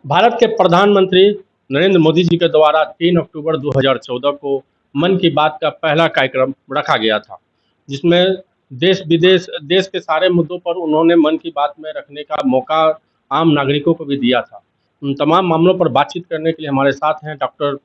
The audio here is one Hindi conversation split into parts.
भारत के प्रधानमंत्री नरेंद्र मोदी जी के द्वारा 3 अक्टूबर 2014 को मन की बात का पहला कार्यक्रम रखा गया था, जिसमें देश के सारे मुद्दों पर उन्होंने मन की बात में रखने का मौका आम नागरिकों को भी दिया था। उन तमाम मामलों पर बातचीत करने के लिए हमारे साथ हैं डॉक्टर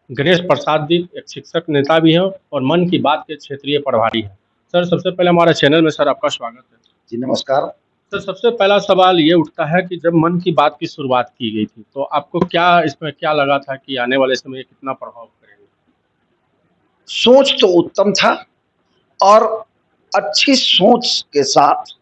गणेश प्रसाद जी, एक शिक्षक नेता भी हैं और मन की बात के क्षेत्रीय प्रभारी हैं। सर, सबसे पहले हमारे चैनल में सर आपका स्वागत है। जी नमस्कार। सर, सबसे पहला सवाल ये उठता है कि जब मन की बात की शुरुआत की गई थी, तो आपको इसमें क्या लगा था कि आने वाले समय ये कितना प्रभाव करेगा? सोच तो उत्तम था और अच्छी सोच के साथ,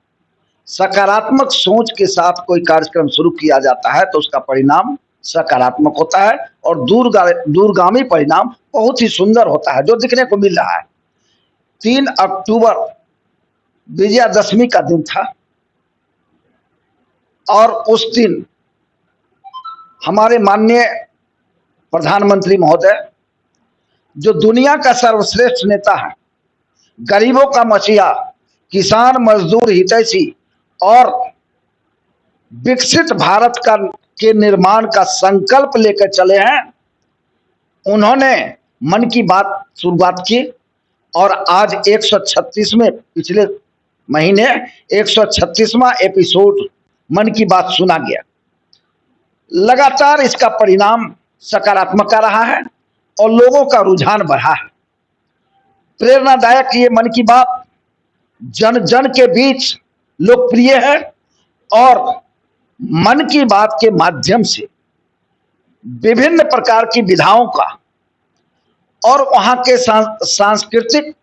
सकारात्मक सोच के साथ कोई कार्यक्रम शुरू किया जाता है तो उसका परिणाम सकारात्मक होता है और दूरगामी परिणाम बहुत ही सुंदर होता है, जो दिखने को मिल रहा है। 3 अक्टूबर विजयादशमी का दिन था और उस दिन हमारे माननीय प्रधानमंत्री महोदय, जो दुनिया का सर्वश्रेष्ठ नेता है, गरीबों का मसीहा, किसान मजदूर हितैषी और विकसित भारत के निर्माण का संकल्प लेकर चले हैं, उन्होंने मन की बात शुरुआत की और आज 136वें, पिछले महीने 136वां एपिसोड मन की बात सुना गया। लगातार इसका परिणाम सकारात्मक आ रहा है और लोगों का रुझान बढ़ा है। प्रेरणादायक ये मन की बात जन जन के बीच लोकप्रिय है और मन की बात के माध्यम से विभिन्न प्रकार की विधाओं का और वहां के सांस्कृतिक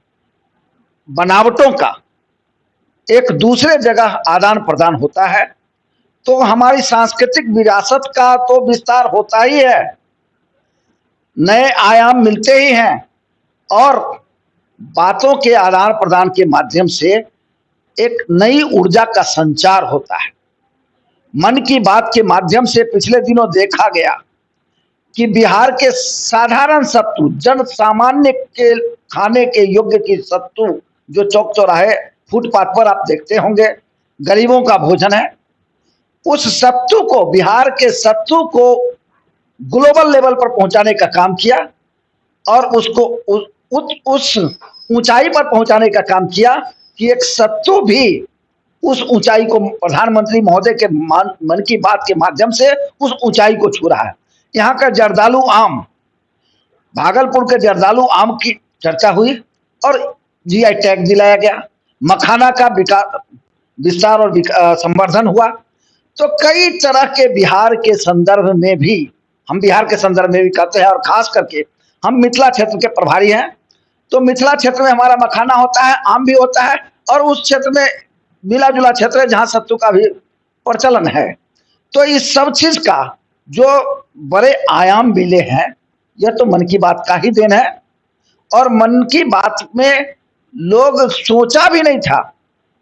बनावटों का एक दूसरे जगह आदान प्रदान होता है, तो हमारी सांस्कृतिक विरासत का तो विस्तार होता ही है, नए आयाम मिलते ही हैं और बातों के आदान प्रदान के माध्यम से एक नई ऊर्जा का संचार होता है। मन की बात के माध्यम से पिछले दिनों देखा गया कि बिहार के साधारण सत्तू, जन सामान्य के खाने के योग्य की सत्तू, जो चौक चौराहे फुटपाथ पर आप देखते होंगे, गरीबों का भोजन है, उस सत्तू को, बिहार के सत्तू को ग्लोबल लेवल पर पहुंचाने का काम किया और उसको उस ऊंचाई पर पहुंचाने का काम किया कि एक सत्तू भी उस ऊंचाई को, प्रधानमंत्री महोदय के मन की बात के माध्यम से उस ऊंचाई को छू रहा है। यहाँ का जर्दालू आम, भागलपुर के जर्दालू आम की चर्चा हुई और जीआई टैग दिलाया गया। मखाना का विस्तार और संवर्धन हुआ। तो कई तरह के बिहार के संदर्भ में भी, हम बिहार के संदर्भ में भी कहते हैं और खास करके हम मिथिला क्षेत्र के प्रभारी हैं, तो मिथिला क्षेत्र में हमारा मखाना होता है, आम भी होता है और उस क्षेत्र में मिला जुला क्षेत्र है जहाँ सत्तू का भी प्रचलन है। तो इस सब चीज का जो बड़े आयाम मिले हैं, यह तो मन की बात का ही देन है और मन की बात में लोग सोचा भी नहीं था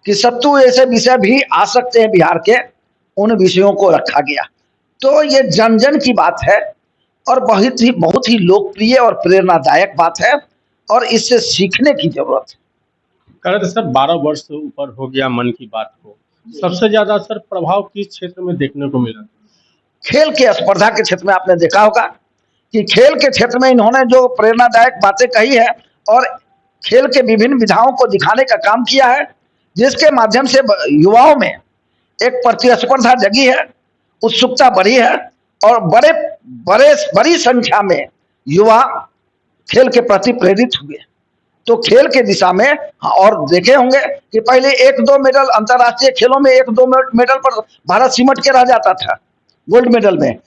कि सत्तू ऐसे विषय भी आ सकते हैं बिहार के, उन विषयों को रखा गया। तो ये जन जन की बात है और बहुत ही लोकप्रिय और प्रेरणादायक बात है और इससे सीखने की जरूरत है। करें सर, 12 वर्ष से ऊपर हो गया मन की बात को, सबसे ज्यादा सर प्रभाव किस क्षेत्र में देखने को मिला? खेल के स्पर्धा के क्षेत्र में आपने देखा होगा कि खेल के क्षेत्र में इन्होंने जो प्रेरणादायक बातें कही है और खेल के विभिन्न विधाओं को दिखाने का काम किया है, जिसके माध्यम से युवाओं में एक प्रतिस्पर्धा जगी है, उत्सुकता बढ़ी है और बड़ी संख्या में युवा खेल के प्रति प्रेरित हुए। तो खेल के दिशा में, और देखे होंगे कि पहले 1-2 मेडल अंतर्राष्ट्रीय खेलों में 1-2 मेडल पर भारत सिमट के रह जाता था गोल्ड मेडल में।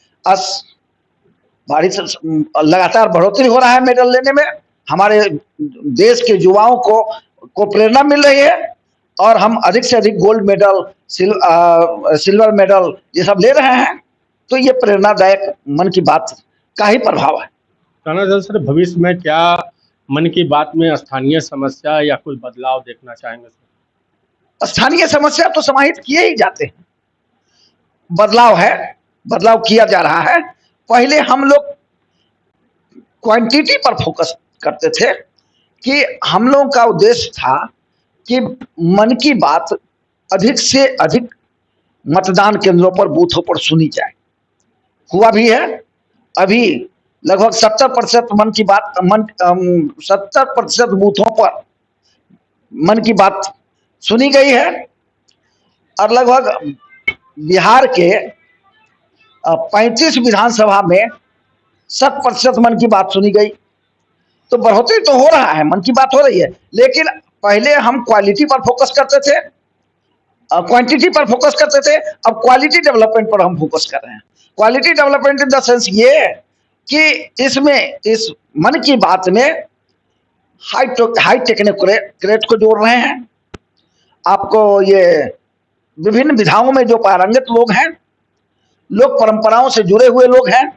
लगातार बढ़ोतरी हो रहा है मेडल लेने में, हमारे देश के युवाओं को प्रेरणा मिल रही है और हम अधिक से अधिक गोल्ड मेडल, सिल्वर मेडल ये सब ले रहे हैं। तो ये प्रेरणादायक मन की बात का ही प्रभाव है। सर, भविष्य में क्या मन की बात में स्थानीय समस्या या कोई बदलाव देखना चाहेंगे? स्थानीय समस्या तो समाहित किए ही जाते हैं, बदलाव किया जा रहा है। पहले हम लोग क्वांटिटी पर फोकस करते थे कि हम लोगों का उद्देश्य था कि मन की बात अधिक से अधिक मतदान केंद्रों पर, बूथों पर सुनी जाए। हुआ भी है। अभी लगभग 70% मन की बात 70% बूथों पर मन की बात सुनी गई है और लगभग बिहार के 35 विधानसभा में 100% मन की बात सुनी गई। तो बढ़ोतरी तो हो रहा है, मन की बात हो रही है, लेकिन पहले हम क्वालिटी पर फोकस करते थे, क्वांटिटी पर फोकस करते थे, अब क्वालिटी डेवलपमेंट पर हम फोकस कर रहे हैं। Quality development in the sense ये कि इसमें इस मन की बात में हाई टेक्नोक्रेट को जोड़ रहे हैं। आपको ये विभिन्न विधाओं में जो पारंगत लोग हैं, लोक परंपराओं से जुड़े हुए लोग हैं,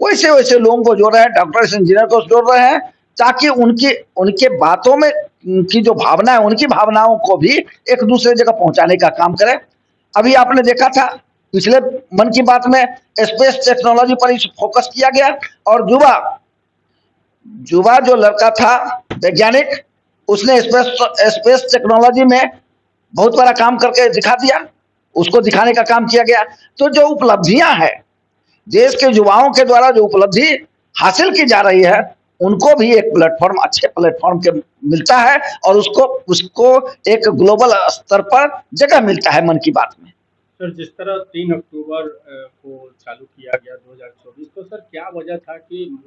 वैसे वैसे लोगों को जोड़ रहे हैं, डॉक्टर इंजीनियर को जोड़ रहे हैं, ताकि उनके बातों में की जो भावना है, उनकी भावनाओं को भी एक दूसरे जगह पहुंचाने का काम करें। अभी आपने देखा था पिछले मन की बात में स्पेस टेक्नोलॉजी पर फोकस किया गया और युवा जो लड़का था वैज्ञानिक, उसने स्पेस टेक्नोलॉजी में बहुत बड़ा काम करके दिखा दिया, उसको दिखाने का काम किया गया। तो जो उपलब्धियां हैं, देश के युवाओं के द्वारा जो उपलब्धि हासिल की जा रही है, उनको भी एक प्लेटफॉर्म, अच्छे प्लेटफॉर्म के मिलता है और उसको एक ग्लोबल स्तर पर जगह मिलता है मन की बात में। सर, जिस तरह 3 अक्टूबर को चालू किया गया 2024, तो सर क्या वजह था कि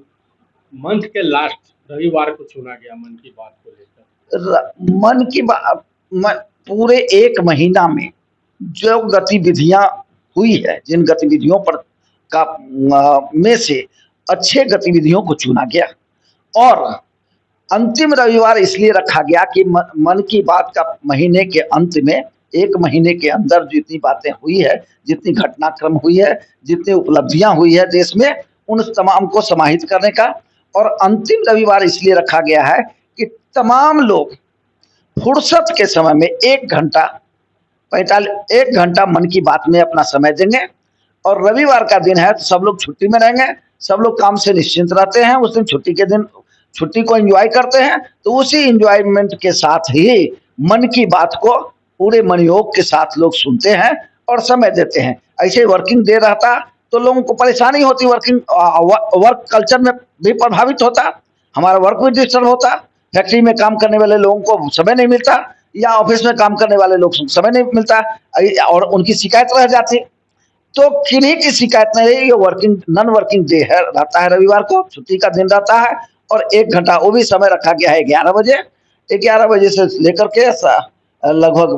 मंथ के लास्ट रविवार को चुना गया मन की बात को लेकर? मन की बात पूरे एक महीना में जो गतिविधियां हुई है, जिन गतिविधियों पर में से अच्छे गतिविधियों को चुना गया और अंतिम रविवार इसलिए रखा गया कि मन की बात का महीने के अंत में, एक महीने के अंदर जितनी बातें हुई है, जितनी घटनाक्रम हुई है, जितनी उपलब्धियां हुई है देश में, उन तमाम को समाहित करने का। और अंतिम रविवार इसलिए रखा गया है कि तमाम लोग फुर्सत के समय में 1 घंटा मन की बात में अपना समय देंगे। और रविवार का दिन है तो सब लोग छुट्टी में रहेंगे, सब लोग काम से निश्चिंत रहते हैं, उस दिन छुट्टी के दिन छुट्टी को एंजॉय करते हैं। तो उसी एंजॉयमेंट के साथ ही मन की बात को पूरे मनयोग के साथ लोग सुनते हैं और समय देते हैं। ऐसे वर्किंग डे रहता तो लोगों को परेशानी होती, वर्क कल्चर में भी प्रभावित होता, हमारा वर्क भी डिस्टर्ब होता, फैक्ट्री में काम करने वाले लोगों को समय नहीं मिलता या ऑफिस में काम करने वाले लोग समय नहीं मिलता और उनकी शिकायत रह जाती। तो किन्हीं की शिकायत नहीं रही, ये नॉन वर्किंग डे है, रहता है रविवार को, छुट्टी का दिन रहता है और 1 घंटा वो भी समय रखा गया है 11 बजे। 11 बजे से लेकर के लगभग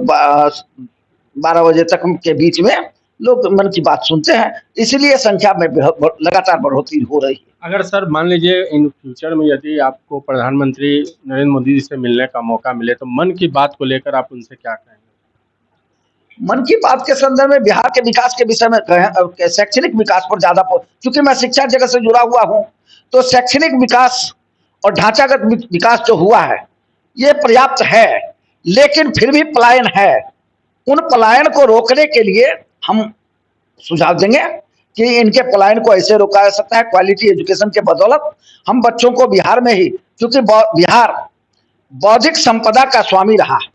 12 बजे तक के बीच में लोग मन की बात सुनते हैं, इसलिए संख्या में लगातार बढ़ोतरी हो रही है। अगर सर मान लीजिए इन फ्यूचर में यदि आपको प्रधानमंत्री नरेंद्र मोदी जी से मिलने का मौका मिले, तो मन की बात को लेकर आप उनसे क्या कहेंगे? मन की बात के संदर्भ में बिहार के विकास के विषय में कहें, शैक्षणिक विकास पर ज्यादा, क्योंकि मैं शिक्षा जगत से जुड़ा हुआ हूं, तो शैक्षणिक विकास और ढांचागत विकास जो हुआ है ये पर्याप्त है, लेकिन फिर भी पलायन है। उन पलायन को रोकने के लिए हम सुझाव देंगे कि इनके पलायन को ऐसे रोका जा सकता है क्वालिटी एजुकेशन के बदौलत। हम बच्चों को बिहार में ही, क्योंकि बिहार बौद्धिक संपदा का स्वामी रहा है,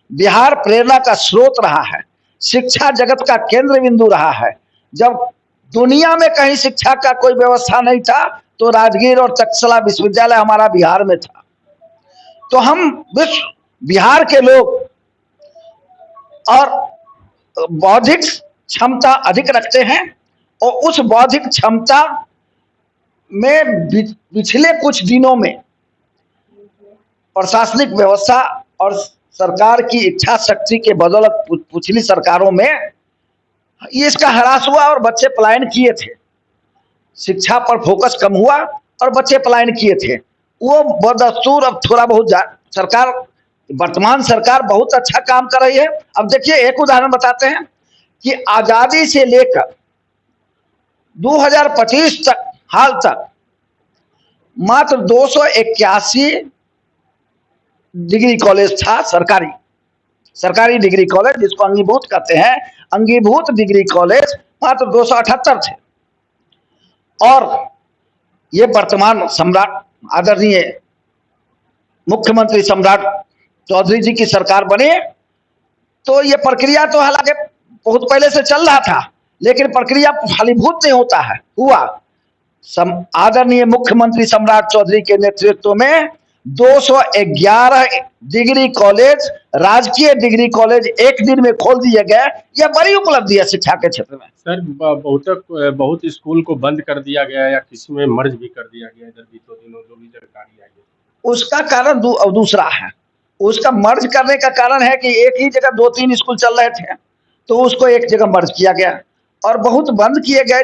बिहार प्रेरणा का स्रोत रहा है, शिक्षा जगत का केंद्र बिंदु रहा है। जब दुनिया में कहीं शिक्षा का कोई व्यवस्था नहीं था तो राजगीर और तक्षशिला विश्वविद्यालय हमारा बिहार में था। तो हम बिहार के लोग और बौद्धिक क्षमता अधिक रखते हैं और उस बौद्धिक क्षमता में पिछले कुछ दिनों में प्रशासनिक व्यवस्था और सरकार की इच्छा शक्ति के बदौलत पिछली सरकारों में ये इसका ह्रास हुआ और बच्चे पलायन किए थे, शिक्षा पर फोकस कम हुआ और बच्चे पलायन किए थे। वो बदस्तूर अब थोड़ा बहुत सरकार, वर्तमान सरकार बहुत अच्छा काम कर रही है। अब देखिए एक उदाहरण बताते हैं कि आजादी से लेकर 2025 तक, हाल तक मात्र 281 डिग्री कॉलेज था, सरकारी डिग्री कॉलेज जिसको अंगीभूत कहते हैं, अंगीभूत डिग्री कॉलेज मात्र 278 थे। और ये वर्तमान सम्राट आदरणीय मुख्यमंत्री सम्राट चौधरी जी की सरकार बने तो ये प्रक्रिया तो हालांकि बहुत पहले से चल रहा था, लेकिन प्रक्रिया फलीभूत नहीं होता है हुआ। आदरणीय मुख्यमंत्री सम्राट चौधरी के नेतृत्व में 211 डिग्री कॉलेज, राजकीय डिग्री कॉलेज एक दिन में खोल दिए गए। यह बड़ी उपलब्धि है शिक्षा के क्षेत्र में। सर बहुत स्कूल को बंद कर दिया गया या किसी में मर्ज भी कर दिया गया इधर बीतों दिनों जो भी जानकारी आई है। उसका कारण दूसरा है। उसका मर्ज करने का कारण है कि एक ही जगह 2-3 स्कूल चल रहे थे तो उसको एक जगह मर्ज किया गया, और बहुत बंद किए गए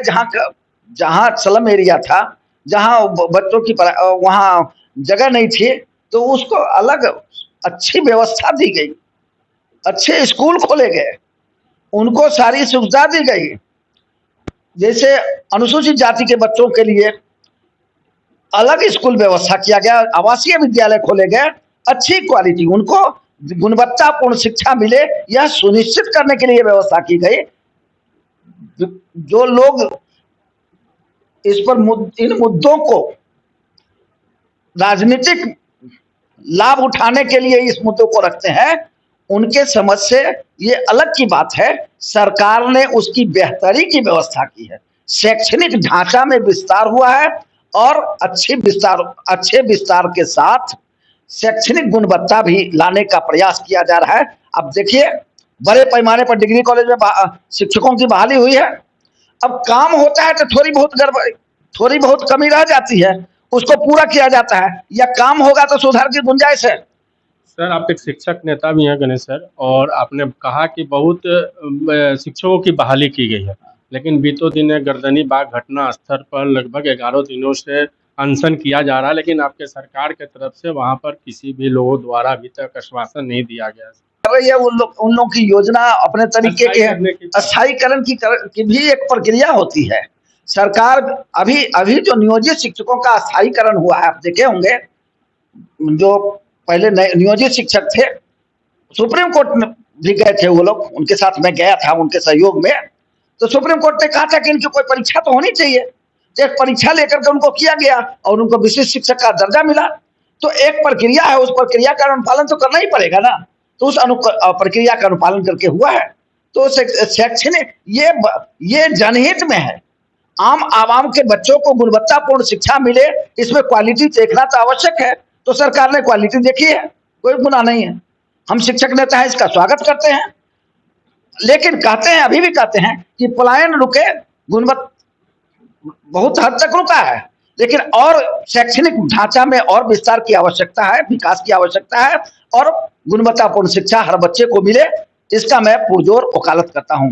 जहाँ स्लम एरिया था, जहाँ बच्चों की वहाँ जगह नहीं थी तो उसको अलग अच्छी व्यवस्था दी गई, अच्छे स्कूल खोले गए, उनको सारी सुविधा दी गई। जैसे अनुसूचित जाति के बच्चों के लिए अलग स्कूल व्यवस्था किया गया, आवासीय विद्यालय खोले गए, अच्छी क्वालिटी उनको गुणवत्तापूर्ण शिक्षा मिले यह सुनिश्चित करने के लिए व्यवस्था की गई। जो लोग इस पर इन मुद्दों को राजनीतिक लाभ उठाने के लिए इस मुद्दों को रखते हैं, उनके समझ से ये अलग की बात है। सरकार ने उसकी बेहतरी की व्यवस्था की है, शैक्षणिक ढांचा में विस्तार हुआ है और अच्छे विस्तार के साथ शैक्षणिक गुणवत्ता भी लाने का प्रयास किया जा रहा है। अब देखिए बड़े पैमाने पर डिग्री कॉलेज में शिक्षकों की बहाली हुई है। अब काम होता है तो थोड़ी बहुत कमी रह जाती है, उसको पूरा किया जाता है, या काम होगा तो सुधार की गुंजाइश है। सर आप एक शिक्षक नेता भी हैं गणेश सर, और आपने कहा कि बहुत शिक्षकों की बहाली की गई है, लेकिन बीतों दिन गर्दनी बाग घटना स्थल पर लगभग 11 दिनों से अनशन किया जा रहा है, लेकिन आपके सरकार के तरफ से वहां पर किसी भी लोगों द्वारा अभी तक आश्वासन नहीं दिया गया। ये उन लोगों की योजना अपने तरीके के स्थायीकरण की भी एक प्रक्रिया होती है। सरकार अभी जो नियोजित शिक्षकों का स्थायीकरण हुआ है, आप देखे होंगे, जो पहले नियोजित शिक्षक थे सुप्रीम कोर्ट में भी गए थे वो लोग, उनके साथ मैं गया था उनके सहयोग में। तो सुप्रीम कोर्ट ने कहा था कि इनकी कोई परीक्षा तो होनी चाहिए, तो एक परीक्षा लेकर के उनको किया गया और उनको विशिष्ट शिक्षक का दर्जा मिला। तो एक प्रक्रिया है, उस प्रक्रिया का अनुपालन तो करना ही पड़ेगा ना, तो उस प्रक्रिया का अनुपालन करके हुआ है। तो शैक्षणिक ये जनहित में है, आम आवाम के बच्चों को गुणवत्तापूर्ण शिक्षा मिले, इसमें क्वालिटी देखना तो आवश्यक है। तो सरकार ने क्वालिटी देखी है, कोई गुनाह नहीं है, हम शिक्षक नेता हैं, इसका स्वागत करते हैं। लेकिन कहते हैं, अभी भी कहते हैं कि पलायन रुके, बहुत हद तक रुका है, लेकिन और शैक्षणिक ढांचा में और विस्तार की आवश्यकता है, विकास की आवश्यकता है, और गुणवत्तापूर्ण शिक्षा हर बच्चे को मिले, इसका मैं पुरजोर वकालत करता हूं।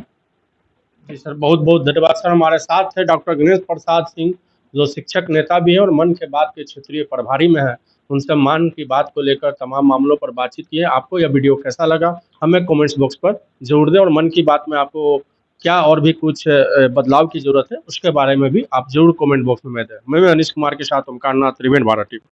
जी सर, बहुत बहुत धन्यवाद सर। हमारे साथ थे डॉक्टर गणेश प्रसाद सिंह, जो शिक्षक नेता भी हैं और मन की बात के क्षेत्रीय प्रभारी में है। उनसे मन की बात को लेकर तमाम मामलों पर बातचीत की है। आपको यह वीडियो कैसा लगा हमें कमेंट्स बॉक्स पर जरूर दें, और मन की बात में आपको क्या और भी कुछ बदलाव की जरूरत है उसके बारे में भी आप जरूर कमेंट बॉक्स में दें। मैं अनिश कुमार के साथ ओमकार नाथ, त्रिवेणी भारत टीवी।